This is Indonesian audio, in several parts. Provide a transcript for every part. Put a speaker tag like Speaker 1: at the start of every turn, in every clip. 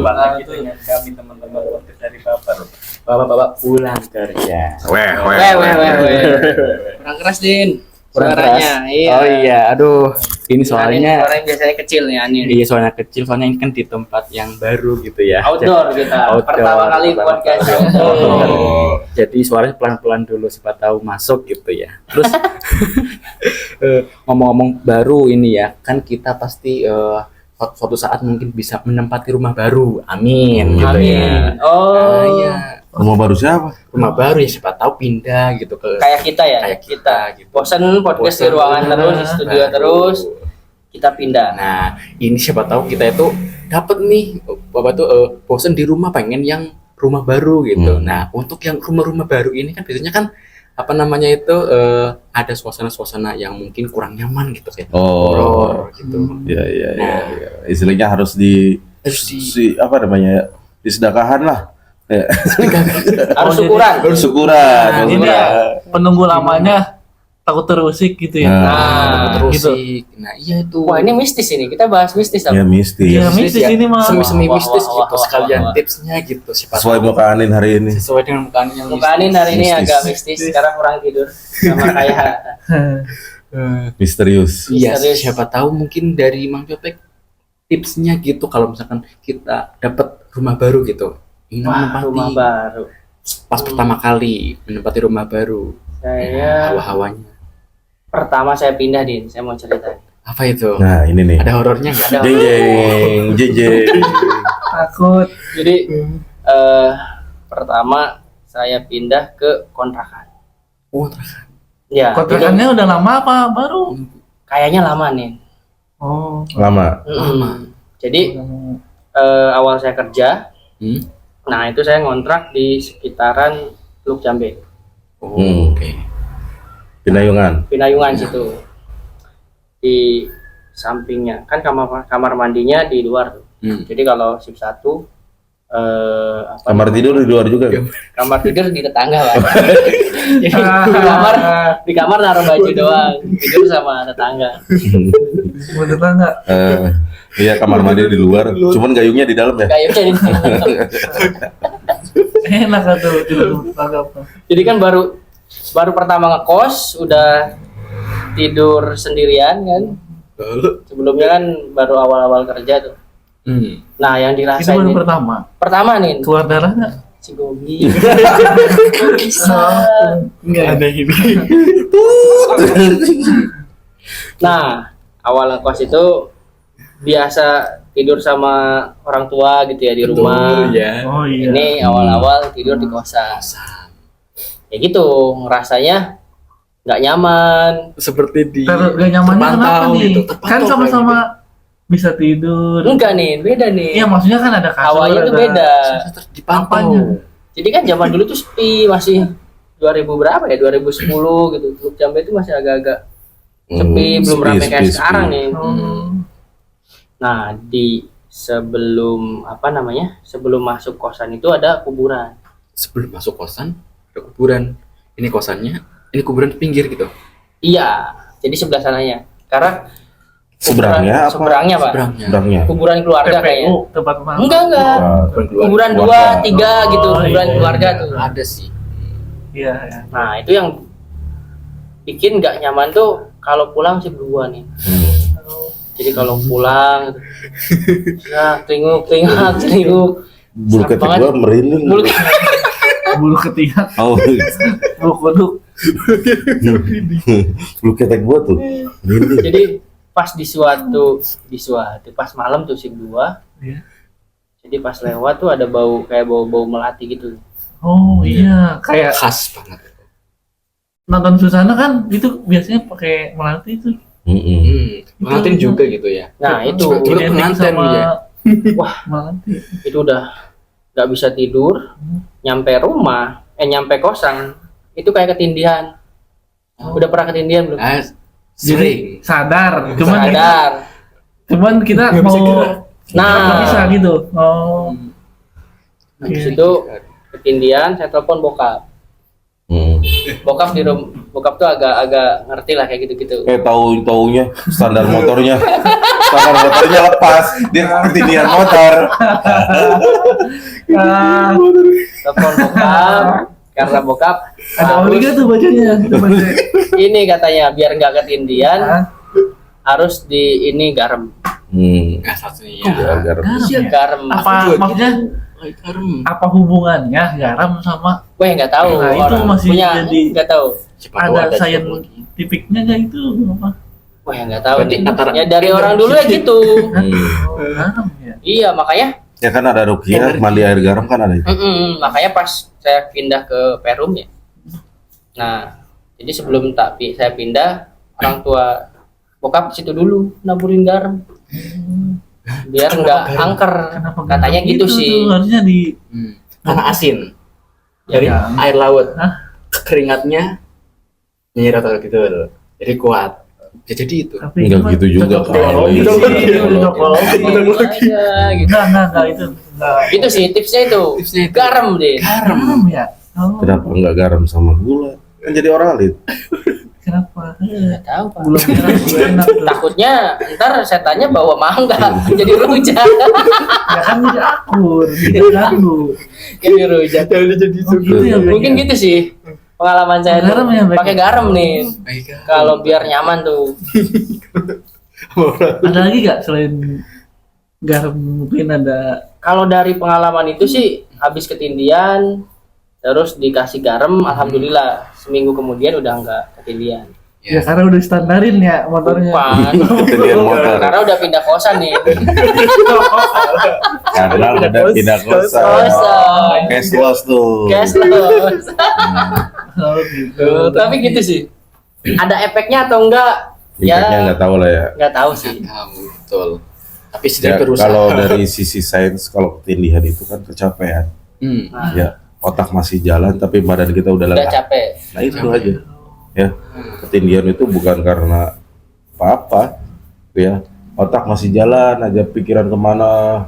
Speaker 1: Jumpa lagi dengan kami teman-teman podcast dari Bapak.
Speaker 2: Bapak pulang kerja.
Speaker 3: Weh.
Speaker 4: Kurang keras Din
Speaker 2: Kurang
Speaker 4: suaranya.
Speaker 2: keras.
Speaker 4: Iya.
Speaker 2: Oh iya, aduh. Ini suaranya
Speaker 4: Suaranya biasanya kecil nih Anin.
Speaker 2: iya suaranya kecil, soalnya ini kan di tempat yang baru gitu ya.
Speaker 4: Outdoor kita.
Speaker 2: Outdoor.
Speaker 4: Pertama kali podcast.
Speaker 2: Jadi suaranya pelan-pelan dulu siapa tahu masuk gitu ya. Terus ngomong-ngomong baru ini ya, kan kita pasti suatu saat mungkin bisa menempati rumah baru. Amin gitu ya.
Speaker 4: Amin. Oh.
Speaker 2: Iya.
Speaker 3: Rumah baru siapa?
Speaker 2: Rumah baru ya siapa tahu pindah gitu ke
Speaker 4: Kayak kita ya.
Speaker 2: kayak kita gitu.
Speaker 4: Bosan podcast di
Speaker 2: Bosan.
Speaker 4: ruangan terus, di studio
Speaker 2: Baru.
Speaker 4: terus. Kita pindah.
Speaker 2: Nah, ini siapa tahu kita itu dapat nih Bapak tuh bosen di rumah pengen yang rumah baru gitu. Nah, untuk yang rumah-rumah baru ini kan biasanya kan apa namanya itu ada suasana-suasana yang mungkin kurang nyaman gitu kayak horor gitu.
Speaker 3: Iya.
Speaker 2: Nah.
Speaker 3: Istilahnya harus apa namanya? Disedekahan lah. Ya.
Speaker 4: Harus syukuran.
Speaker 3: Harus syukuran.
Speaker 1: Nah, ini ya, penunggu lamanya takut terusik gitu ya.
Speaker 4: Nah,
Speaker 2: Terus
Speaker 1: gitu.
Speaker 2: nah iya itu.
Speaker 4: Wah, ini mistis ini. Kita bahas mistis
Speaker 3: Ya
Speaker 4: apa?
Speaker 3: mistis.
Speaker 1: Iya, mistis ini mah.
Speaker 2: Semi-semi
Speaker 4: Wah,
Speaker 2: mistis
Speaker 4: wah,
Speaker 2: gitu
Speaker 4: wah,
Speaker 2: sekalian
Speaker 4: wah.
Speaker 2: tipsnya gitu siapa
Speaker 3: Sesuai
Speaker 2: tahu.
Speaker 3: muka Anin hari ini.
Speaker 2: Sesuai dengan mukaan yang
Speaker 4: Muka Anin hari ini
Speaker 3: Mistis.
Speaker 4: agak mistis karena kurang tidur sama kayak
Speaker 3: Misterius.
Speaker 2: Iya,
Speaker 4: Misterius.
Speaker 2: siapa tahu mungkin dari Mang Jopek tipsnya gitu kalau misalkan kita dapat rumah baru gitu. Ingin menempati
Speaker 4: rumah baru.
Speaker 2: pas pertama kali menempati rumah baru.
Speaker 4: Saya
Speaker 2: Hawa-hawanya.
Speaker 4: pertama saya pindah Din, saya mau cerita.
Speaker 2: Apa itu?
Speaker 3: Nah, ini nih.
Speaker 2: Ada horornya nggak?
Speaker 4: Ada
Speaker 3: Jeng.
Speaker 1: Takut.
Speaker 4: Jadi pertama saya pindah ke kontrakan.
Speaker 2: Oh,
Speaker 4: Ya,
Speaker 1: Kontrakannya udah lama apa baru?
Speaker 4: ini kayaknya lama nih.
Speaker 1: Oh.
Speaker 3: Lama.
Speaker 4: Mm-mm. Jadi awal saya kerja,
Speaker 2: Hmm?
Speaker 4: nah itu saya ngontrak di sekitaran Teluk Jambe,
Speaker 2: Oh, oke.
Speaker 3: Pinayungan.
Speaker 4: Pinayungan situ. Di sampingnya kan kamar mandinya di luar tuh.
Speaker 2: Hmm.
Speaker 4: Jadi kalau shift 1
Speaker 3: Kamar tidur di luar juga.
Speaker 4: kamar tidur di tetangga lah. Jadi di kamar naruh baju doang, tidur sama tetangga.
Speaker 1: Bener nggak?
Speaker 3: Iya, kamar mandi di luar. Cuman gayungnya di dalam ya.
Speaker 4: Kayaknya di
Speaker 1: Enak tuh tidur tanggap.
Speaker 4: Jadi kan baru pertama ngekos udah tidur sendirian kan. Sebelumnya kan baru awal-awal kerja tuh.
Speaker 2: Hmm.
Speaker 4: Nah, yang
Speaker 1: Itu
Speaker 4: dirasain
Speaker 1: baru
Speaker 4: ini-
Speaker 1: pertama.
Speaker 4: nih
Speaker 1: Keluar darah nggak?
Speaker 4: si Gogi. Bisa.
Speaker 1: Enggak ada ini.
Speaker 4: Nah, awal ngekos itu biasa tidur sama orang tua gitu ya di rumah.
Speaker 2: ya.
Speaker 1: Oh iya.
Speaker 4: Ini awal-awal tidur di kosan. Ya gitu, ngerasanya nggak nyaman.
Speaker 2: Seperti di
Speaker 1: Gak nyamannya kenapa
Speaker 2: terpantau
Speaker 1: nih?
Speaker 2: gitu,
Speaker 1: Kan
Speaker 2: terpantau
Speaker 1: sama-sama bisa tidur.
Speaker 4: Enggak nih, beda nih.
Speaker 1: Iya, maksudnya kan ada kasur.
Speaker 4: Awalnya tuh
Speaker 1: ada-
Speaker 4: beda.
Speaker 2: dipantau.
Speaker 1: Apanya?
Speaker 4: Jadi kan zaman dulu tuh sepi, masih 2000 berapa ya? 2010 gitu. Teluk Jambe itu masih agak-agak sepi, belum ramai kayak sekarang nih.
Speaker 1: Oh.
Speaker 4: Nah, di sebelum apa namanya? Sebelum masuk kosan itu ada kuburan.
Speaker 2: Sebelum masuk kosan ada kuburan. Ini kosannya, ini kuburan di pinggir gitu.
Speaker 4: Iya, jadi sebelah sananya. Karena
Speaker 3: Seberangnya apa?
Speaker 4: seberangnya, Pak.
Speaker 3: Seberangnya.
Speaker 4: Kuburan keluarga kayaknya.
Speaker 1: TPU tempat pemakaman.
Speaker 4: Enggak. Kuburan 2, 3 gitu,
Speaker 1: Oh,
Speaker 4: kuburan
Speaker 1: iya.
Speaker 4: keluarga tuh.
Speaker 2: Ada sih.
Speaker 1: Iya, iya.
Speaker 4: Nah, itu yang bikin nggak nyaman tuh kalau pulang sih berdua nih. Jadi kalau pulang ya teringuk
Speaker 3: Bulu
Speaker 4: Serem
Speaker 3: ketek
Speaker 4: banget.
Speaker 3: gua merinding.
Speaker 1: Bulu ketiak,
Speaker 3: Oh,
Speaker 1: bulu kuduk.
Speaker 3: bulu ketek gua tuh merinding.
Speaker 4: Jadi pas di suatu pas malam tuh shift 2.
Speaker 1: Iya.
Speaker 4: Jadi pas lewat tuh ada kayak bau melati gitu.
Speaker 1: Oh iya, kayak
Speaker 2: Khas banget.
Speaker 1: nonton Susana kan itu biasanya pakai melati itu.
Speaker 2: Pengantin juga gitu ya.
Speaker 4: Nah, itu
Speaker 2: Dulu
Speaker 1: Identik
Speaker 2: pengantin
Speaker 1: sama
Speaker 2: ya.
Speaker 4: wah,
Speaker 1: melati.
Speaker 4: itu udah nggak bisa tidur, nyampe kosan itu kayak ketindihan. Udah pernah ketindihan belum?
Speaker 2: Ah,
Speaker 1: Jadi
Speaker 2: sering.
Speaker 1: sadar, cuman
Speaker 4: Sadar.
Speaker 1: kita
Speaker 2: Nggak bisa
Speaker 1: mau
Speaker 2: gerak.
Speaker 4: Nah,
Speaker 1: nggak bisa gitu. Oh,
Speaker 4: habis itu ketindihan, saya telepon bokap. Bokap tuh agak ngerti lah kayak gitu-gitu.
Speaker 3: Taunya standar motornya lepas, dia ketindihan motor.
Speaker 1: Ah,
Speaker 4: Telepon bokap karena bokap
Speaker 1: ada Omega tuh bacanya.
Speaker 4: ini katanya biar nggak ketindian
Speaker 1: Hah?
Speaker 4: harus di ini garam.
Speaker 2: Nah, satunya
Speaker 3: Ya, garam.
Speaker 1: Garam ya?
Speaker 4: Garam.
Speaker 1: Apa maksudnya?
Speaker 2: garam.
Speaker 1: Apa hubungannya garam sama
Speaker 4: Wah nggak tahu.
Speaker 1: Nah, itu
Speaker 4: orang
Speaker 1: masih
Speaker 4: punya
Speaker 1: jadi-
Speaker 4: nggak tahu.
Speaker 2: Siapa tahu
Speaker 1: ada
Speaker 2: teknologi.
Speaker 1: saintifiknya nggak itu apa?
Speaker 4: Wah ya nggak tahu.
Speaker 2: Berarti
Speaker 4: nih.
Speaker 2: antara-
Speaker 4: Ya dari orang dulu ya gitu.
Speaker 1: Oh, garam ya.
Speaker 4: Iya makanya.
Speaker 3: Ya kan ada rukiah, mandi air garam kan ada itu.
Speaker 4: Makanya pas saya pindah ke Perum ya. Nah jadi sebelum saya pindah orang tua bokap situ dulu naburin garam biar nggak angker.
Speaker 1: Kenapa
Speaker 4: Katanya
Speaker 1: garam
Speaker 4: gitu
Speaker 1: tuh?
Speaker 4: sih.
Speaker 1: Harusnya di
Speaker 2: Karena asin
Speaker 4: Ya,
Speaker 2: dari
Speaker 1: ya.
Speaker 2: air laut.
Speaker 1: Hah?
Speaker 2: Keringatnya nyerot gitu. Jadi kuat. Ya, jadi itu.
Speaker 1: tapi
Speaker 3: Enggak
Speaker 1: cuma
Speaker 3: gitu juga
Speaker 1: cocok
Speaker 3: kalau
Speaker 1: teknologi.
Speaker 3: itu.
Speaker 1: Cocok teknologi.
Speaker 4: gitu.
Speaker 1: Enggak itu enggak.
Speaker 4: Itu sih tipsnya itu.
Speaker 2: Tipsnya itu.
Speaker 4: Garam deh.
Speaker 1: Garam ya. Oh,
Speaker 3: Kenapa enggak garam sama gula? Kan jadi oralit.
Speaker 1: kenapa?
Speaker 4: Nggak tahu pak.
Speaker 1: Gula merah juga enak tuh.
Speaker 4: Takutnya ntar setannya bawa mangga jadi rujak.
Speaker 1: Ya kan jadi akur, jadi ganggu.
Speaker 4: Jadi rujak.
Speaker 1: Oh, gitu ya, Bek,
Speaker 4: Mungkin
Speaker 1: ya?
Speaker 4: gitu sih pengalaman saya tuh.
Speaker 1: Garam ya, Bek?
Speaker 4: Pakai garam nih.
Speaker 2: Baik.
Speaker 4: Kalau biar nyaman tuh.
Speaker 1: Ada lagi gak selain garam mungkin ada
Speaker 4: Kalau dari pengalaman itu sih habis ketindian terus dikasih garam, alhamdulillah seminggu kemudian udah nggak ketindian.
Speaker 1: ya karena udah standarin ya motornya.
Speaker 4: Bukan.
Speaker 3: Ketindian motor.
Speaker 4: Karena udah pindah kosan nih.
Speaker 3: Karena udah pindah kosan.
Speaker 4: Kosan.
Speaker 3: Cashless tuh.
Speaker 4: Gas loh.
Speaker 1: Oh, gitu.
Speaker 4: Tapi gitu sih. Ada efeknya atau enggak?
Speaker 3: Efeknya
Speaker 4: Ya
Speaker 3: nggak tahu lah ya.
Speaker 4: nggak tahu sih.
Speaker 2: Tahu betul. Tapi
Speaker 3: Ya,
Speaker 2: sedang berusaha.
Speaker 3: kalau dari sisi sains, kalau ketindihan itu kan kecapean.
Speaker 4: Nah,
Speaker 3: Ya, otak masih jalan tapi badan kita udah
Speaker 4: udah
Speaker 3: lelah.
Speaker 4: capek.
Speaker 3: Nah itu aja. Ya, ketindihan itu bukan karena apa-apa. Ya, otak masih jalan aja, pikiran kemana,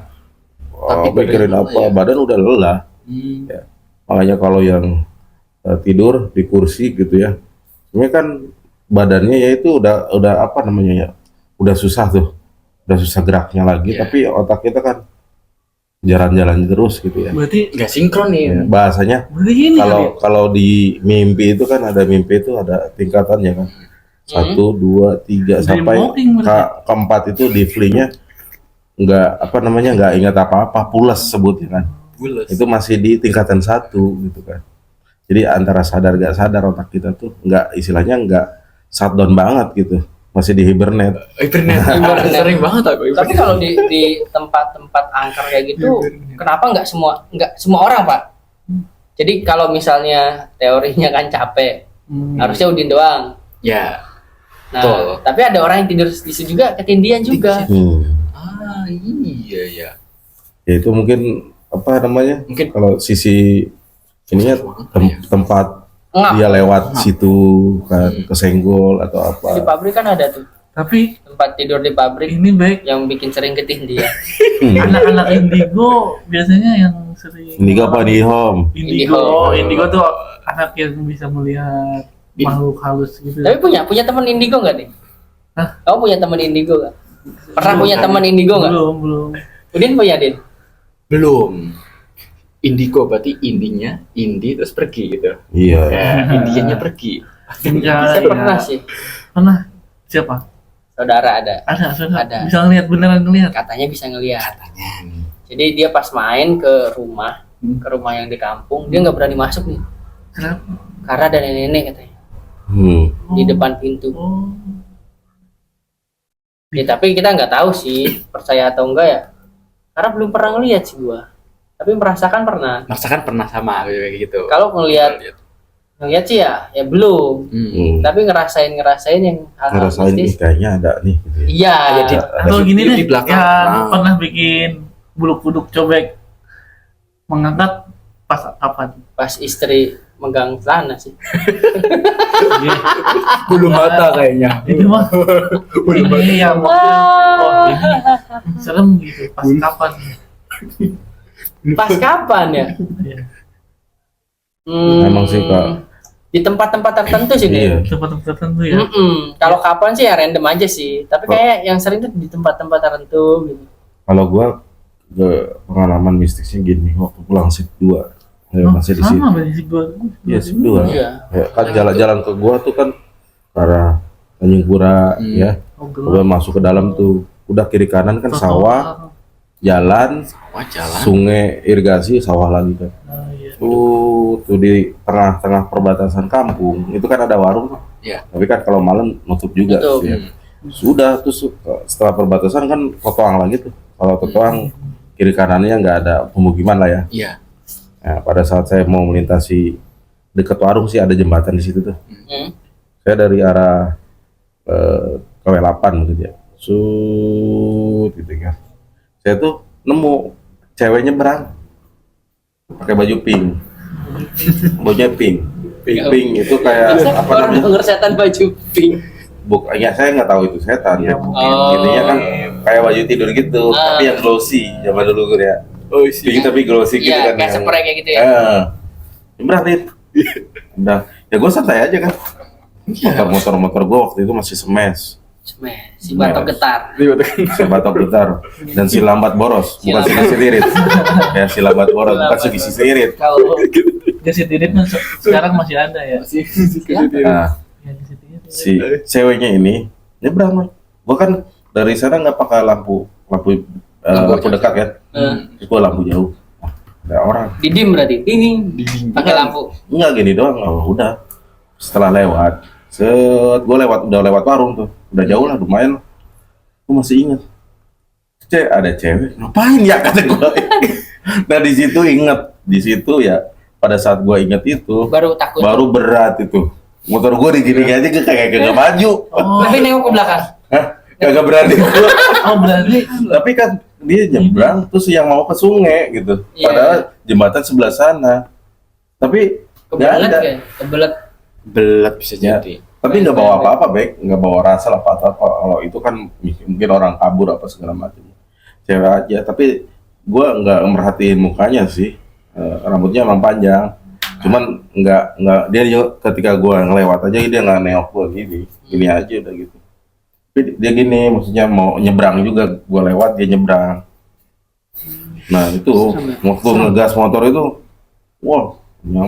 Speaker 2: Tapi
Speaker 3: mikirin
Speaker 2: badan
Speaker 3: apa,
Speaker 2: lelah ya?
Speaker 3: badan udah lelah. Ya. Makanya kalau yang tidur di kursi gitu ya, sebenarnya kan badannya ya itu udah apa namanya ya, udah susah tuh, udah susah geraknya lagi,
Speaker 2: Iya.
Speaker 3: tapi otak kita kan jalan-jalan terus gitu ya.
Speaker 1: Berarti
Speaker 2: nggak sinkron nih.
Speaker 3: Ya, bahasanya
Speaker 1: gini
Speaker 3: kalau kalau di mimpi itu kan ada mimpi itu ada tingkatannya kan, 1, 2, 3 sampai
Speaker 1: Dreamwalking berarti.
Speaker 3: keempat itu di fly-nya nggak apa namanya nggak ingat apa-apa, pules sebutnya kan.
Speaker 2: Bules.
Speaker 3: Itu masih di tingkatan 1 gitu kan. Jadi antara sadar gak sadar otak kita tuh nggak istilahnya nggak shutdown banget gitu, masih di hibernate.
Speaker 2: Hibernate. Sering banget aku.
Speaker 4: Tapi kalau di tempat-tempat angker kayak gitu, kenapa nggak semua orang pak? Jadi kalau misalnya teorinya kan capek, harusnya Udin doang.
Speaker 2: Ya.
Speaker 4: Nah,
Speaker 2: Betul.
Speaker 4: tapi ada orang yang tidur di situ juga ketindian juga.
Speaker 2: Ah iya ya.
Speaker 3: Ya itu mungkin apa namanya?
Speaker 2: Mungkin
Speaker 3: Kalau sisi ininya tempat
Speaker 4: Ngap.
Speaker 3: dia lewat situ kan kesenggol atau
Speaker 4: Di
Speaker 3: apa.
Speaker 4: pabrik kan ada tuh
Speaker 1: Tapi
Speaker 4: tempat tidur di pabrik
Speaker 1: ini baik
Speaker 4: yang bikin sering ketindian.
Speaker 1: anak-anak indigo biasanya yang sering
Speaker 3: Indigo apa di home?
Speaker 1: Indigo, indigo tuh anak yang bisa melihat makhluk halus gitu.
Speaker 4: Tapi punya teman indigo nggak nih?
Speaker 1: Hah?
Speaker 4: Kamu punya teman indigo nggak? Pernah punya teman indigo nggak?
Speaker 1: Belum.
Speaker 4: Udin punya Din?
Speaker 2: belum. Indigo berarti indinya indi terus pergi gitu.
Speaker 3: Iya.
Speaker 2: Ya, indianya pergi.
Speaker 1: Enggak,
Speaker 4: Saya pernah sih.
Speaker 1: Pernah. Siapa?
Speaker 4: Saudara ada.
Speaker 1: Ada.
Speaker 4: Ada.
Speaker 1: Bisa ngeliat beneran ngeliat.
Speaker 4: Katanya bisa ngelihat. Jadi dia pas main ke rumah yang di kampung, dia nggak berani masuk nih.
Speaker 1: Kenapa?
Speaker 4: Karena ada nenek-nenek katanya di depan pintu.
Speaker 1: Oh.
Speaker 4: Ya, tapi kita nggak tahu sih percaya atau enggak ya. Karena belum pernah ngelihat sih gua. Tapi merasakan pernah.
Speaker 2: Merasakan pernah sama kayak gitu.
Speaker 4: Kalau ngelihat sih ya belum. Tapi ngerasain yang hal-hal
Speaker 3: Ngerasain
Speaker 4: mistis.
Speaker 3: kayaknya ada nih. Gitu ya.
Speaker 4: Iya.
Speaker 2: jadi
Speaker 1: Atau gini
Speaker 2: di
Speaker 1: deh,
Speaker 2: belakang.
Speaker 1: yang
Speaker 2: Nah.
Speaker 1: pernah bikin bulu kuduk cobek mengangkat pas kapan?
Speaker 4: Pas istri megang celana sih.
Speaker 2: Bulu mata kayaknya.
Speaker 1: Ini mah ini yang oh ini serem gitu. Pas kapan?
Speaker 4: Pas kapan ya?
Speaker 1: Iya.
Speaker 3: Emang sih Kak,
Speaker 4: Di tempat-tempat tertentu sih
Speaker 3: Iya.
Speaker 4: nih.
Speaker 1: Tempat tertentu ya.
Speaker 4: Kalau kapan sih ya random aja sih. Tapi kayak yang sering tuh di tempat-tempat tertentu gitu.
Speaker 3: Kalau gua ke pengalaman mistisnya gini, waktu pulang shift 2. Ya,
Speaker 1: Oh,
Speaker 3: masih di situ.
Speaker 1: sama berarti sih gua.
Speaker 3: Iya, shift 2.
Speaker 4: Iya.
Speaker 3: Ya, kan jalan-jalan ke gua tuh kan ke arah Tanjung Pura ya.
Speaker 1: Oh,
Speaker 3: Gua
Speaker 1: gelap.
Speaker 3: masuk ke dalam tuh. Udah kiri kanan kan sawah, jalan,
Speaker 2: Wah, jalan.
Speaker 3: sungai, irigasi, sawah lagi kan.
Speaker 1: Oh, iya.
Speaker 3: Tuh di tengah-tengah perbatasan kampung itu kan ada warung tuh.
Speaker 2: Iya.
Speaker 3: Tapi kan kalau malam nutup juga
Speaker 4: Nutup.
Speaker 3: ya. Sudah terus setelah perbatasan kan totoang lagi tuh. Kalau totoang kiri kanannya nggak ada pemukiman lah ya.
Speaker 2: Iya.
Speaker 3: Nah, pada saat saya mau melintasi dekat warung sih ada jembatan di situ tuh. Saya dari arah KW8 gitu ya. Gitu kan. Saya tuh nemu cewek nyebrang pakai baju pink. Bajunya pink. Pink itu kayak apa
Speaker 4: Orang
Speaker 3: namanya?
Speaker 4: denger setan baju pink.
Speaker 3: Ya saya nggak tahu itu setan.
Speaker 1: Ya,
Speaker 3: Ya,
Speaker 1: mungkin.
Speaker 3: intinya kan kayak baju tidur gitu, tapi yang glossy zaman dulu kan ya.
Speaker 2: Oh,
Speaker 3: Pink tapi glossy gitu
Speaker 4: Iya,
Speaker 3: kan.
Speaker 4: kayak
Speaker 3: yang-
Speaker 4: spray kayak gitu ya.
Speaker 3: Nyebrang Rit. Udah, ya gue santai aja kan. Motor gue waktu itu masih smash.
Speaker 4: Si batok getar.
Speaker 3: Si batok gitar dan si lambat boros, bukan si nasi lirit. Ya si lambat boros, bukan si gisi lirit.
Speaker 4: Kalau
Speaker 1: Jasi Tirit kan sekarang masih ada ya.
Speaker 3: Nah,
Speaker 1: Ya, Jasi Tirit.
Speaker 3: si ceweknya ini nyebrang. Gue kan dari sana nggak pakai lampu dekat kan. Terus gue lampu jauh. Ada orang.
Speaker 4: didim berarti. Ini pakai lampu.
Speaker 3: Enggak gini doang, oh, udah. Setelah lewat, gue udah lewat warung tuh, udah jauh lah, lumayan. Gue masih inget, ada cewek, ngapain ya kata gue. Nah di situ inget, di situ ya, pada saat gue inget itu,
Speaker 4: Baru takut.
Speaker 3: baru berat itu. Motor gue digini aja kayak kagak maju.
Speaker 4: Tapi nengok ke belakang.
Speaker 3: Hah? Kagak berani gue.
Speaker 1: Oh, berarti
Speaker 3: Tapi kan dia nyebrang, terus yang mau ke sungai gitu.
Speaker 4: Iya.
Speaker 3: Padahal jembatan sebelah sana. Tapi nggak
Speaker 4: Kebelet
Speaker 3: ada.
Speaker 4: ya. Kebelet.
Speaker 2: Belat bisa
Speaker 3: Ya.
Speaker 2: jadi.
Speaker 3: Tapi nggak bawa apa-apa, Bek. Nggak bawa rasa lah apa-apa. Kalau itu kan mungkin orang kabur apa segala macam. Cewek aja. Tapi gue nggak merhatiin mukanya sih. Rambutnya emang panjang. Cuman nggak dia juga ketika gue ngelewat aja dia nggak nengok gue gini aja udah gitu. Tapi dia gini, maksudnya mau nyebrang juga. Gue lewat dia nyebrang. Nah itu waktu ngegas motor itu, wah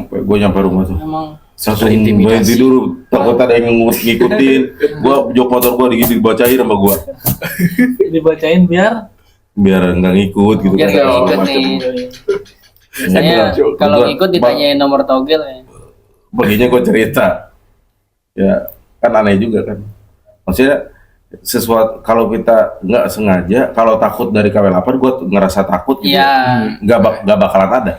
Speaker 3: gue nyampe rumah tuh.
Speaker 4: Emang
Speaker 3: Langsung
Speaker 2: Terintimidasi.
Speaker 3: berhenti dulu, takut ada yang ngikutin. Gua jok motor gua digigit dibacain sama gua,
Speaker 1: dibacain biar
Speaker 3: biar nggak ngikut gitu
Speaker 4: Biar
Speaker 3: kan.
Speaker 4: nggak
Speaker 3: segala
Speaker 4: ngikut
Speaker 3: macam.
Speaker 4: nih.
Speaker 3: Saya
Speaker 4: Biasanya
Speaker 3: bilang,
Speaker 4: kalau
Speaker 3: gua-
Speaker 4: ikut ditanyain nomor togel ya.
Speaker 3: Paginya gua cerita, ya kan aneh juga kan. Maksudnya sesuatu kalau kita nggak sengaja, kalau takut dari KW8 gua ngerasa takut gitu,
Speaker 4: Iya.
Speaker 3: nggak bakalan ada.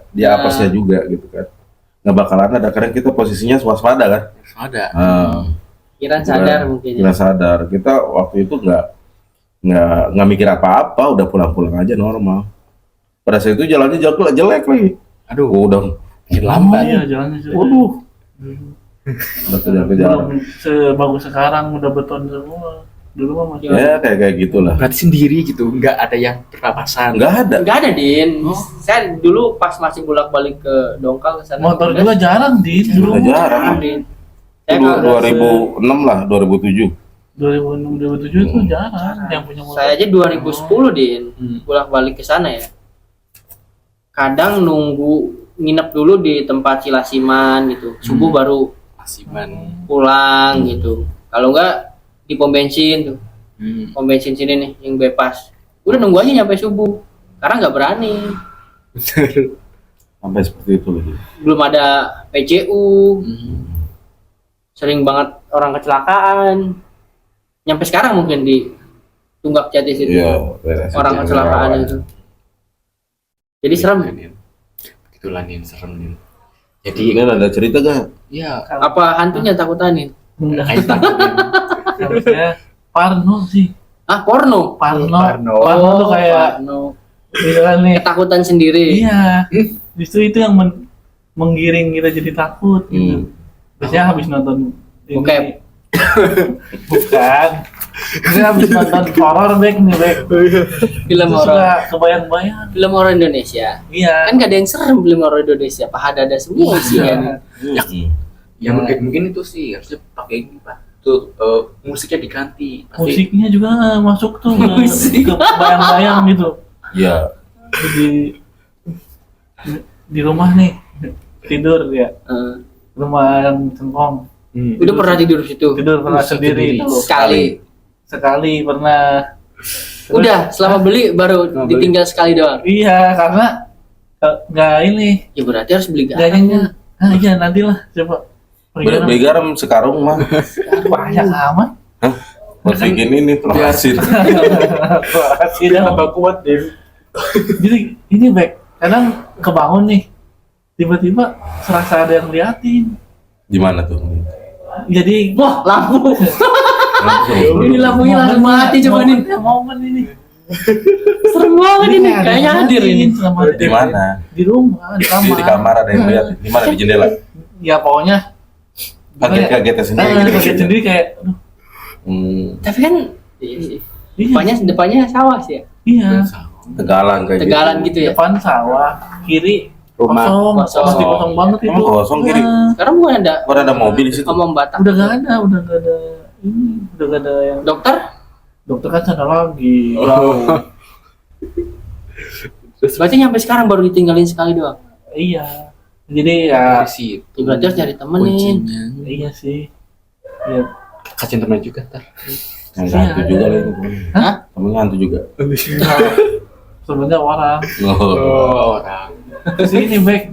Speaker 3: Dia
Speaker 4: Nah.
Speaker 3: apesnya juga gitu kan. Nggak bakalan ada karena kita posisinya waspada kan.
Speaker 2: Ada.
Speaker 4: Kirain sadar mungkin. Ya.
Speaker 3: Nggak sadar. Kita waktu itu nggak mikir apa-apa, udah pulang aja normal. Pada saat itu jalannya jelek lagi.
Speaker 2: Aduh,
Speaker 3: Udah
Speaker 2: makin lambat.
Speaker 1: iya jalannya sudah.
Speaker 3: waduh, udah kejar-kejar.
Speaker 1: Belum sebagus sekarang udah beton semua. Dulu mah masih
Speaker 3: Ya kayak gitulah.
Speaker 2: Berarti sendiri gitu, nggak ada yang berpapasan.
Speaker 3: Nggak ada.
Speaker 4: Enggak ada, Din. Saya dulu pas masih bolak-balik ke Dongkal ke sana.
Speaker 1: motor juga jarang di dulu.
Speaker 3: Udah jarang.
Speaker 4: Din.
Speaker 3: Itu
Speaker 4: Saya,
Speaker 3: 2006 lah, 2007.
Speaker 1: 2006 2007 itu jarang yang punya motor.
Speaker 4: saya aja 2010, Din. Bolak-balik ke sana ya. Kadang nginep dulu di tempat Cilasiman gitu. Subuh baru
Speaker 2: Asiman.
Speaker 4: pulang gitu. Kalau enggak di pom bensin tuh. Pom bensin sini nih yang bebas. Udah nunggu aja nyampe subuh. Karena nggak berani.
Speaker 3: Sampai seperti itu lagi.
Speaker 4: Belum ada PCU. Sering banget orang kecelakaan. Nyampe sekarang mungkin di Tunggak Jati situ.
Speaker 3: Iya,
Speaker 4: Orang kecelakaan itu. Jadi serem.
Speaker 2: Begitulah nih, serem nih.
Speaker 3: Jadi ini ada cerita gak?
Speaker 2: Ya,
Speaker 4: Apa hantunya takutan nih?
Speaker 1: Enggak.
Speaker 2: kayak takutin.
Speaker 1: Kalau saya Parno sih.
Speaker 4: Ah, porno.
Speaker 1: Parno.
Speaker 2: Parno.
Speaker 1: Parno tuh kayak
Speaker 4: Parno.
Speaker 1: misalkan nih.
Speaker 4: Ketakutan sendiri.
Speaker 1: Iya. Justru itu yang menggiring kita jadi takut gitu. Biasanya habis nonton ini.
Speaker 4: Bokep.
Speaker 1: Bukan. Ini habis nonton horor Bek nih Bek.
Speaker 4: Film
Speaker 1: Itu
Speaker 4: horor.
Speaker 1: suka kebayang-bayang.
Speaker 4: Film horor Indonesia.
Speaker 1: Iya.
Speaker 4: Kan gak ada yang serem film horor Indonesia. Paha dada semua isinya.
Speaker 2: Ya mungkin itu sih harusnya pakai ini Pak. Tuh musiknya diganti. Pasti
Speaker 1: Musiknya juga masuk tuh
Speaker 4: Musik.
Speaker 1: ke bayang-bayang gitu.
Speaker 3: Iya.
Speaker 1: Di rumah nih tidur ya,
Speaker 4: Eh,
Speaker 1: rumah yang cengkong.
Speaker 4: udah pernah tidur di situ?
Speaker 1: Tidur pernah sendiri tuh.
Speaker 4: Sekali.
Speaker 1: Pernah.
Speaker 4: Udah, selama beli baru ditinggal sekali doang.
Speaker 1: Iya, karena nggak ini,
Speaker 4: Ya berarti harus beli
Speaker 1: nggak
Speaker 4: garam.
Speaker 1: nyenyak. Ah iya nantilah coba.
Speaker 3: Beli garam sekarung mah.
Speaker 1: Banyak amat.
Speaker 3: Masih gini nih pelasin.
Speaker 1: Tidak
Speaker 2: tambah kuat deh.
Speaker 1: Jadi ini Bek, kadang kebangun nih, tiba-tiba serasa ada yang liatin.
Speaker 3: Gimana tuh?
Speaker 1: Jadi
Speaker 4: Wah, lampu.
Speaker 3: Langsung.
Speaker 4: Ini lampunya langsung mati coba nih.
Speaker 1: Momen ini.
Speaker 4: Serem banget ini.
Speaker 1: ada
Speaker 4: Kayaknya
Speaker 1: yang
Speaker 4: hadir ini.
Speaker 1: liatin selama
Speaker 3: Di mana?
Speaker 1: Di rumah, di kamar.
Speaker 3: Di kamar ada yang lihat. Di mana, di jendela?
Speaker 1: Ya pokoknya
Speaker 3: Kaget-kagetnya sendiri gitu.
Speaker 1: kaget sendiri kayak aduh,
Speaker 4: Tapi kan iya sih.
Speaker 1: iya,
Speaker 4: Depannya sawah sih ya.
Speaker 1: iya.
Speaker 3: Tegalan kayak
Speaker 4: Tegalan gitu ya.
Speaker 1: Depan sawah, kiri
Speaker 2: Rumah
Speaker 1: kosong,
Speaker 4: kosong.
Speaker 1: pasti kosong banget itu.
Speaker 3: Emang kosong kiri?
Speaker 1: Nah,
Speaker 4: Sekarang bukan ada
Speaker 3: Bukan ada mobil di situ.
Speaker 4: ngomong Batak.
Speaker 1: udah gak ada ini, udah gak ada yang
Speaker 4: Dokter?
Speaker 1: dokter kan sana lagi.
Speaker 4: Berarti nyampe sekarang baru ditinggalin sekali doang.
Speaker 1: Iya. Jadi ya
Speaker 2: dari situ.
Speaker 4: Ya, berarti harus nyari temenin.
Speaker 2: Kuncinya.
Speaker 1: iya sih. Ya,
Speaker 2: Kasihin teman juga ntar.
Speaker 3: Yang hantu juga lah itu.
Speaker 4: Hah?
Speaker 3: Temennya hantu juga.
Speaker 1: sebenarnya orang.
Speaker 3: Oh.
Speaker 2: Orang.
Speaker 1: Terus ini Bek.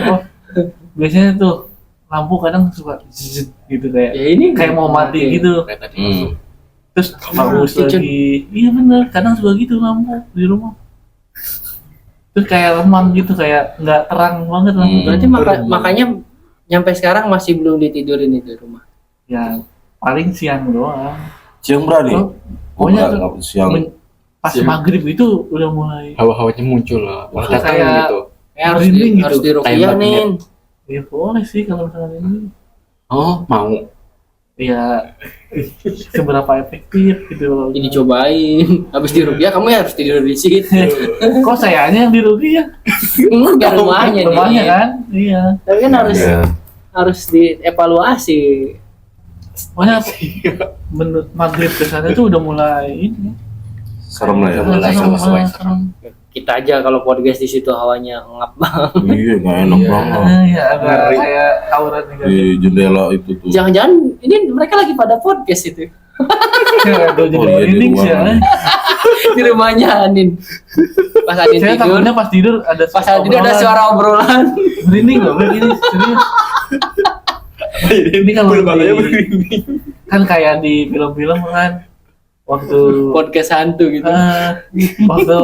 Speaker 1: Oh, biasanya tuh lampu kadang suka zzzz gitu
Speaker 4: Ya
Speaker 1: kayak
Speaker 4: ini
Speaker 1: kayak mau mati gitu.
Speaker 2: Kayak tadi.
Speaker 1: Terus bagus
Speaker 4: Cicet.
Speaker 1: lagi. Iya bener, kadang suka gitu lampu di rumah. Terus kayak remang gitu, kayak nggak terang banget lampu.
Speaker 4: Berarti makanya nyampe sekarang masih belum ditidurin itu rumah.
Speaker 1: Ya paling siang doang.
Speaker 3: Siang berani?
Speaker 1: Oh,
Speaker 3: Oh,
Speaker 1: pokoknya
Speaker 3: enggak,
Speaker 1: tuh
Speaker 3: siang.
Speaker 1: pas
Speaker 2: Siang.
Speaker 1: maghrib itu udah mulai.
Speaker 2: Hawa-hawanya muncul lah. Malah
Speaker 1: Kayak-
Speaker 2: datang gitu.
Speaker 4: Harus
Speaker 1: Merinding gitu.
Speaker 4: harus diruqyah
Speaker 2: Tembak
Speaker 4: nih.
Speaker 1: Ya boleh sih kalau misalnya ini.
Speaker 2: Oh, mau.
Speaker 1: Ya seberapa efektif gitu.
Speaker 4: Jadi cobain. Habis diruqyah kamu ya harus tidur di situ.
Speaker 1: Kok sayanya yang dirugi ya?
Speaker 4: Enggak rumahnya nih.
Speaker 1: Rumahnya kan? Iya.
Speaker 4: Tapi kan harus
Speaker 3: Iya.
Speaker 4: harus dievaluasi.
Speaker 1: Pokoknya menurut maghrib ke sana tuh udah mulai ini.
Speaker 3: Serem lah ya.
Speaker 2: Udah mulai
Speaker 1: serem.
Speaker 4: Kita aja kalau podcast di situ hawanya ngap banget.
Speaker 3: Iya, nggak enak banget.
Speaker 1: Iya, ada kayak aura
Speaker 3: Di
Speaker 1: negatif.
Speaker 3: jendela itu tuh.
Speaker 4: Jangan-jangan ini mereka lagi pada podcast itu.
Speaker 1: Aduh, jadi
Speaker 3: Oh, iya, di
Speaker 1: merinding sih.
Speaker 3: ruangan.
Speaker 4: Di rumahnya Anin. Pas Anin
Speaker 1: Saya
Speaker 4: tidur,
Speaker 1: takutnya pas tidur ada
Speaker 4: pas Anin tidur ada
Speaker 1: obrolan.
Speaker 4: suara obrolan.
Speaker 1: Merinding loh, begini serius. Ini kalau kan kayak di film-film kan waktu
Speaker 4: Podcast hantu gitu.
Speaker 1: waktu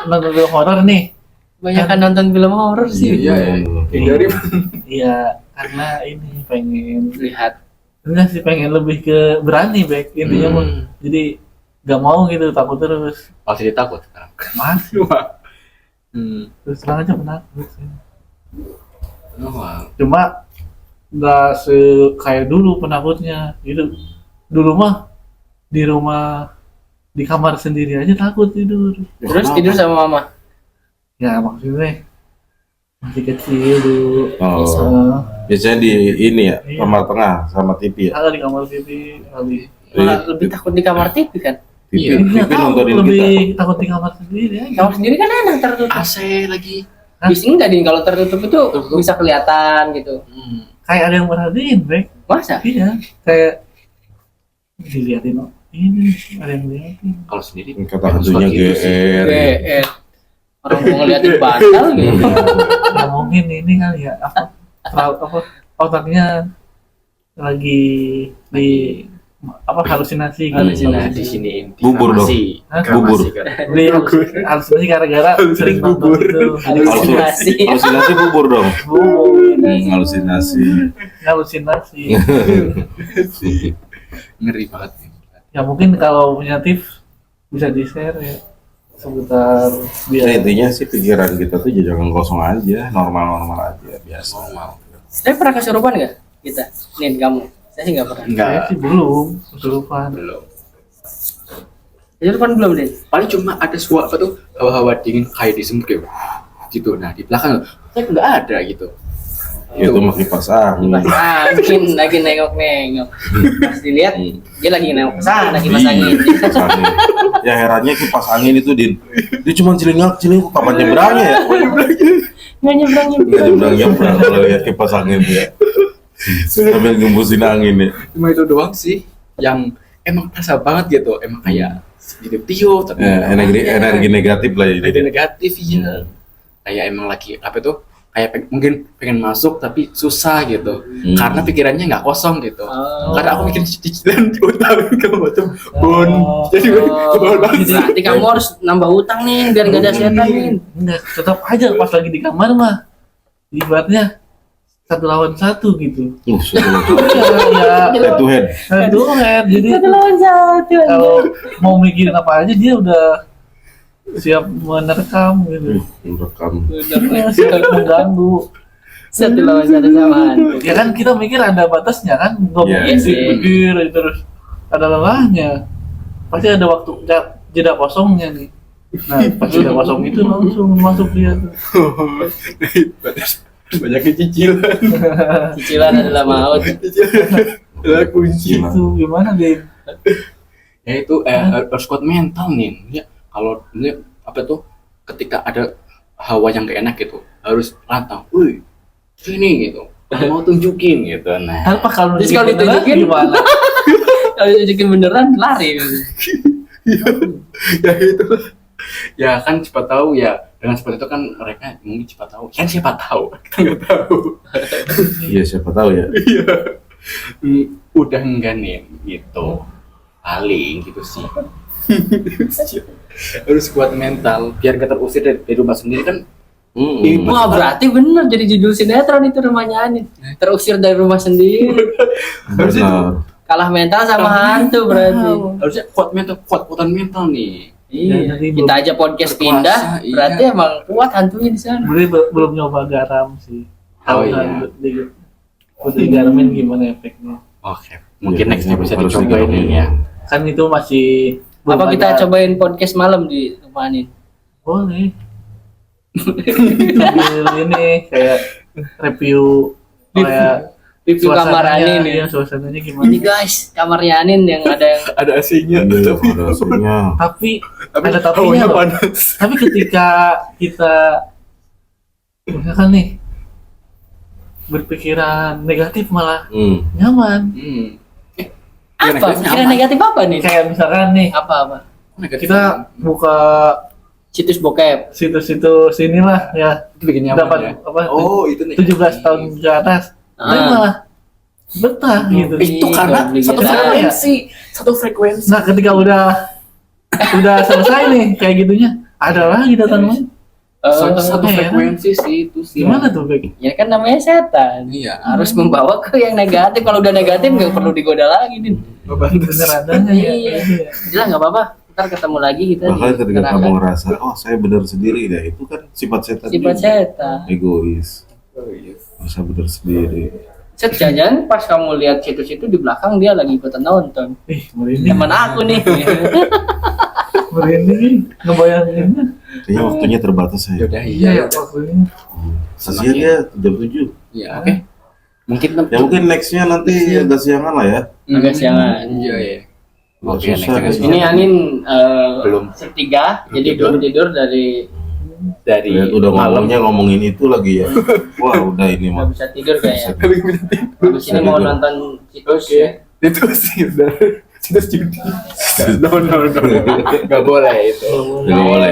Speaker 1: nonton film horor nih.
Speaker 4: Banyak kan nonton film horor sih.
Speaker 2: Iya.
Speaker 3: Dari
Speaker 1: Iya, karena ini pengen
Speaker 4: Lihat.
Speaker 1: enggak sih pengen lebih ke berani Bek intinya mah.
Speaker 2: Hmm.
Speaker 1: Jadi nggak mau gitu takut terus.
Speaker 2: Oh, jadi takut sekarang.
Speaker 1: Masih terus terang aja penakut sih.
Speaker 2: Wah.
Speaker 1: Cuma nggak kayak dulu penakutnya gitu. Dulu mah di rumah di kamar sendiri aja takut tidur.
Speaker 4: Terus tidur sama mama.
Speaker 1: Ya maksudnya masih kecil dulu.
Speaker 3: Oh. Biasanya di ini ya,
Speaker 1: Iya.
Speaker 3: kamar tengah sama TV ya.
Speaker 1: Ada di kamar TV kali.
Speaker 4: Malah lebih takut di kamar TV kan.
Speaker 3: TV,
Speaker 2: Iya.
Speaker 1: Nggak
Speaker 3: TV
Speaker 1: tahu,
Speaker 3: nontonin
Speaker 1: lebih
Speaker 3: kita.
Speaker 1: takut di kamar sendiri aja.
Speaker 4: Kamar sendiri kan enak tertutup.
Speaker 2: AC lagi.
Speaker 1: Hah?
Speaker 4: Di sini nggak Din, kalau tertutup itu bisa kelihatan gitu.
Speaker 1: Kayak ada yang merhatiin, Bek.
Speaker 4: Masa?
Speaker 1: Iya, kayak diliatin. Oh, ini ada yang liatin.
Speaker 2: Kalau sendiri
Speaker 3: Kata hantunya GR.
Speaker 4: Orang mau ngeliatin bantal gitu.
Speaker 1: Ya mungkin ini kali ya apa otaknya lagi di halusinasi gitu.
Speaker 4: Halusinasi.
Speaker 2: di sini
Speaker 3: Bubur dong.
Speaker 1: Hah?
Speaker 3: Bubur.
Speaker 1: Di halusinasi gara-gara sering nonton itu.
Speaker 4: Halusinasi.
Speaker 3: Halusinasi bubur dong.
Speaker 1: Bubur,
Speaker 3: Halusinasi.
Speaker 1: halusinasi.
Speaker 2: ngeri banget.
Speaker 1: Ya mungkin kalau punya tips bisa di-share ya seputar
Speaker 3: Ya,
Speaker 1: biar
Speaker 3: intinya sih pikiran kita tuh jangan kosong aja, normal-normal aja, biasa.
Speaker 4: Tapi pernah kesurupan nggak kita? Nin kamu? Saya sih nggak pernah.
Speaker 1: saya sih belum kesurupan.
Speaker 2: Belum.
Speaker 4: Telepon belum deh.
Speaker 2: Paling cuma ada suara apa tuh hawa-hawa dingin kayak disemprot kayak gitu. Nah di belakang saya nggak ada gitu.
Speaker 3: Itu mah kipas angin.
Speaker 4: Angin lagi nengok-nengok. Pas dilihat dia lagi nengok ke sana kipas angin.
Speaker 3: Kipas angin. Ya herannya kipas angin itu Din. Dia cuma celingak kapan nyebrangnya ya?
Speaker 4: Nggak nyebrang.
Speaker 3: Nggak nyebrang kalau lihat kipas angin dia. Sambil ngembusin angin ya.
Speaker 2: Cuma itu doang sih yang emang terasa banget gitu. Emang kayak sedikit tiup tapi
Speaker 3: Energi negatif lah
Speaker 2: energi
Speaker 3: ini.
Speaker 2: negatif ya. Kayak emang lagi apa tuh? Kayak mungkin pengen masuk tapi susah gitu. Karena pikirannya nggak kosong gitu. Karena aku mikir cicilan di utang kamu macam bon. Jadi
Speaker 4: Berarti kamu harus nambah utang nih biar nggak ada setan nih.
Speaker 1: Enggak, tetap aja pas lagi di kamar mah ibaratnya 1 lawan 1 gitu. Ya,
Speaker 3: Head to head.
Speaker 1: head. Jadi
Speaker 4: Lawan satu.
Speaker 1: kalau mau mikirin apa aja dia udah siap menerkam gitu.
Speaker 3: Merekam.
Speaker 1: Siap mengganggu.
Speaker 4: Satu lawan satu sama.
Speaker 1: Ya kan kita mikir ada batasnya kan, nggak
Speaker 3: Iya
Speaker 1: mungkin
Speaker 4: sih.
Speaker 1: pikir terus ada lelahnya. Pasti ada waktu jeda kosongnya nih. Nah, pas jeda kosong itu langsung masuk dia tuh.
Speaker 2: banyak cicilan.
Speaker 4: Cicilan adalah maut.
Speaker 2: Adalah kunci.
Speaker 1: Itu gimana deh?
Speaker 2: Ya itu harus kuat mental nih. Ya kalau ini apa tuh ketika ada hawa yang gak enak gitu harus lantang. Wih, sini gitu. Mau tunjukin gitu. Nah,
Speaker 1: Apa kalau
Speaker 4: Terus kalau
Speaker 1: beneran
Speaker 4: ditunjukin
Speaker 1: gimana?
Speaker 4: Kalau ditunjukin beneran lari.
Speaker 2: ya itu ya kan siapa tahu ya dengan seperti itu kan mereka mungkin siapa tahu kan siapa tahu kita nggak tahu.
Speaker 3: Iya siapa tahu ya.
Speaker 2: Iya. Udah enggak nih gitu paling gitu sih. Harus kuat mental biar gak terusir dari rumah sendiri kan.
Speaker 4: Wah berarti bener jadi judul sinetron itu rumahnya Anin. Terusir dari rumah sendiri.
Speaker 3: Benar.
Speaker 4: Kalah mental sama hantu berarti.
Speaker 2: Harusnya kuatan mental nih.
Speaker 4: Iya.
Speaker 1: Jadi
Speaker 4: Kita aja podcast
Speaker 2: berkuasa,
Speaker 4: pindah,
Speaker 2: iya.
Speaker 4: berarti emang kuat hantunya di sana.
Speaker 1: Belum nyoba garam sih.
Speaker 2: Oh,
Speaker 1: Tahu
Speaker 2: iya.
Speaker 1: kan udah digaramin gimana efeknya?
Speaker 2: Oke, mungkin
Speaker 3: Iya,
Speaker 2: nextnya bisa
Speaker 3: harus
Speaker 2: dicoba
Speaker 3: digabungin.
Speaker 2: ini ya.
Speaker 1: Kan itu masih belum
Speaker 4: Apa kita
Speaker 1: ada-
Speaker 4: cobain podcast malam di rumah Anin?
Speaker 1: Boleh. Sambil ini kayak review kayak
Speaker 4: Review kamar Anin ya.
Speaker 1: Iya, suasananya
Speaker 4: Ini
Speaker 1: gimana?
Speaker 4: guys, kamarnya Anin yang ada yang
Speaker 2: Ada AC-nya.
Speaker 3: Iya, ada hasilnya.
Speaker 1: Tapi
Speaker 2: Tapi
Speaker 1: ada tapinya
Speaker 2: hawanya
Speaker 1: loh.
Speaker 2: panas.
Speaker 1: Tapi ketika kita misalkan nih berpikiran negatif malah nyaman.
Speaker 4: apa? Pikiran negatif apa nih?
Speaker 1: Kayak misalkan nih
Speaker 4: Apa-apa?
Speaker 1: kita buka
Speaker 4: Situs bokep.
Speaker 1: situs-situs inilah ya
Speaker 2: Itu bikin nyaman
Speaker 1: dapat
Speaker 2: ya.
Speaker 1: apa
Speaker 2: Oh, itu nih.
Speaker 1: 17 tahun ke atas. Tapi malah betah gitu.
Speaker 2: Itu karena satu
Speaker 4: Obligasi.
Speaker 2: frekuensi, satu frekuensi.
Speaker 1: Nah, ketika udah selesai nih kayak gitunya, ada lagi datang lagi.
Speaker 2: Satu
Speaker 1: iya.
Speaker 2: frekuensi sih itu sih.
Speaker 1: Gimana tuh, Bek?
Speaker 4: Ya kan namanya setan.
Speaker 2: Iya.
Speaker 4: Harus membawa ke yang negatif. Kalau udah negatif nggak perlu digoda lagi, Din.
Speaker 1: Bener adanya ya.
Speaker 4: Iya. Jelas nggak apa-apa. Ntar ketemu lagi kita
Speaker 3: Bahkan
Speaker 4: di
Speaker 3: ketika
Speaker 4: neraka.
Speaker 3: kamu ngerasa, oh saya benar sendiri ya, itu kan sifat setan.
Speaker 4: Sifat
Speaker 3: juga.
Speaker 4: setan.
Speaker 3: Egois, merasa benar sendiri.
Speaker 4: Set jangan pas kamu lihat situs itu di belakang dia lagi ikutan nonton.
Speaker 1: Ih, merinding.
Speaker 4: Teman aku nih.
Speaker 1: Merinding ngebayanginnya.
Speaker 3: Kayaknya waktunya terbatas
Speaker 2: Ya
Speaker 3: saya.
Speaker 2: udah
Speaker 1: Iya,
Speaker 2: iya.
Speaker 1: waktunya.
Speaker 3: Kasihan ya jam 7.
Speaker 2: Iya, oke. Mungkin
Speaker 3: Ya mungkin nextnya nanti agak siangan lah ya.
Speaker 4: Agak siangan.
Speaker 2: Iya, iya. Oke,
Speaker 3: Susah,
Speaker 2: next
Speaker 3: susah.
Speaker 4: Ini Anin
Speaker 2: Belum.
Speaker 4: Bertiga, jadi
Speaker 2: Tidur.
Speaker 4: belum tidur dari
Speaker 2: dari
Speaker 3: Lihat udah ngomongnya ngomongin itu lagi ya. Wah udah ini
Speaker 4: nggak
Speaker 3: mah.
Speaker 4: bisa tidur kayaknya.
Speaker 2: Tapi
Speaker 4: Habis ini mau nonton situs ya.
Speaker 2: itu sih udah situs judi. No, nggak boleh itu.
Speaker 3: Nggak boleh.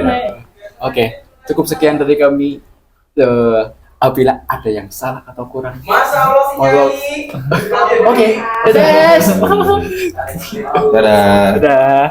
Speaker 2: Oke, cukup sekian dari kami. Apabila ada yang salah atau kurang,
Speaker 5: Masa Allah sih
Speaker 2: Walau-
Speaker 5: Nyai.
Speaker 2: oke, dadah.
Speaker 3: Dadah.
Speaker 2: Dadah.